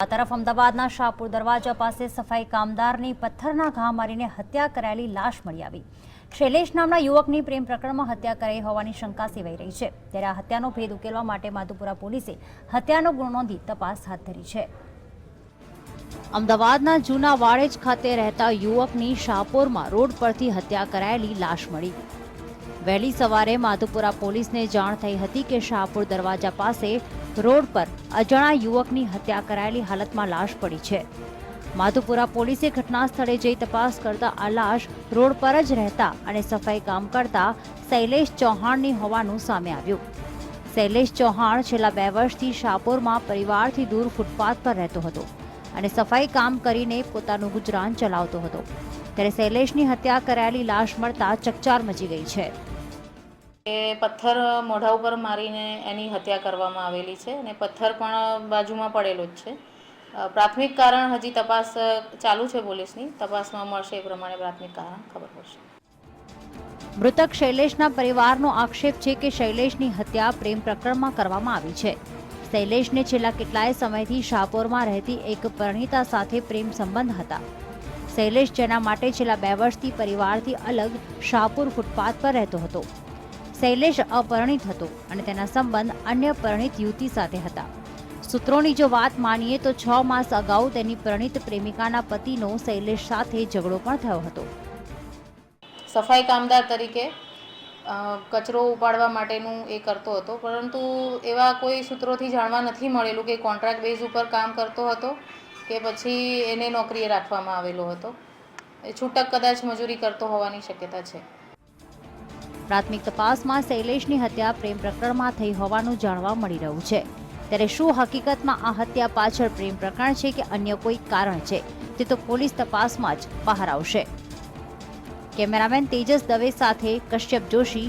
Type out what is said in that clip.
આ તરફ અમદાવાદના શાહપુર દરવાજા પાસે સફાઈ કામદારની પથ્થરના ઘા મારીને હત્યા કરાયેલી લાશ મળી આવી। શૈલેષ નામના યુવકની પ્રેમ પ્રકરણમાં હત્યા કરાઈ હોવાની શંકા સેવાઈ રહી છે। ત્યારે આ હત્યાનો ભેદ ઉકેલવા માટે માધુપુરા પોલીસે હત્યાનો ગુનો નોંધી તપાસ હાથ ધરી છે। અમદાવાદના જૂના વાડેજ ખાતે રહેતા યુવકની શાહપુરમાં રોડ પરથી હત્યા કરાયેલી લાશ મળી। વહેલી સવારે માધુપુરા પોલીસને જાણ થઈ હતી કે શાહપુર દરવાજા પાસે રોડ પર અજાણા યુવકની હત્યા કરાયેલી હાલતમાં લાશ પડી છે। માધુપુરા પોલીસે ઘટના સ્થળે જઈ તપાસ કરતા આ લાશ રોડ પર જ રહેતા અને સફાઈ કામ કરતા શૈલેષ ચૌહાણની હોવાનું સામે આવ્યું। શૈલેષ ચૌહાણ છેલ્લા 2 વર્ષથી શાહપુરમાં પરિવારથી દૂર ફૂટપાથ પર રહેતો હતો અને સફાઈ કામ કરીને પોતાનું ગુજરાન ચલાવતો હતો। ત્યારે શૈલેષની હત્યા કરાયેલી લાશ મળતા ચકચાર મચી ગઈ છે। પથ્થર મોઢા ઉપર મારીને એની હત્યા કરવામાં આવેલી છે અને પથ્થર પણ બાજુમાં પડેલો જ છે। પ્રાથમિક કારણ હજી તપાસ ચાલુ છે, પોલીસની તપાસમાં મળશે એ પ્રમાણે પ્રાથમિક કારણ ખબર પડશે। મૃતક શૈલેષના પરિવારનો આક્ષેપ છે કે શૈલેષની હત્યા પ્રેમ પ્રકરણમાં કરવામાં આવી છે। શૈલેષને છેલ્લા કેટલાય સમયથી શાહપુરમાં રહેતી એક પરિણીતા સાથે પ્રેમ સંબંધ હતા। શૈલેષ જેના માટે છેલ્લા 2 વર્ષથી પરિવારથી અલગ શાહપુર ફૂટપાથ પર રહેતો હતો। શૈલેષ અપરિણીત હતો અને તેના સંબંધ અન્ય પરિણીત યુવતી સાથે હતા। સૂત્રોની જો વાત માનીએ તો 6 માસ અગાઉ તેની પરિણીત પ્રેમિકાના પતિનો શૈલેષ સાથે ઝઘડો પણ થયો હતો। સફાઈ કામદાર તરીકે કચરો ઉપાડવા માટેનું એ કરતો હતો, પરંતુ એવા કોઈ સૂત્રોથી જાણવા નથી મળેલું કે કોન્ટ્રાક્ટ બેઝ ઉપર કામ કરતો હતો કે પછી એને નોકરીએ રાખવામાં આવેલો હતો। એ છૂટક કદાચ મજૂરી કરતો હોવાની શક્યતા છે। પ્રાથમિક તપાસમાં શૈલેષની હત્યા પ્રેમ પ્રકરણમાં થઈ હોવાનું જાણવા મળી રહ્યું છે। ત્યારે શું હકીકતમાં આ હત્યા પાછળ પ્રેમ પ્રકરણ છે કે અન્ય કોઈ કારણ છે, તે તો પોલીસ તપાસમાં જ બહાર આવશે। કેમેરામેન તેજસ દવે સાથે કશ્યપ જોશી,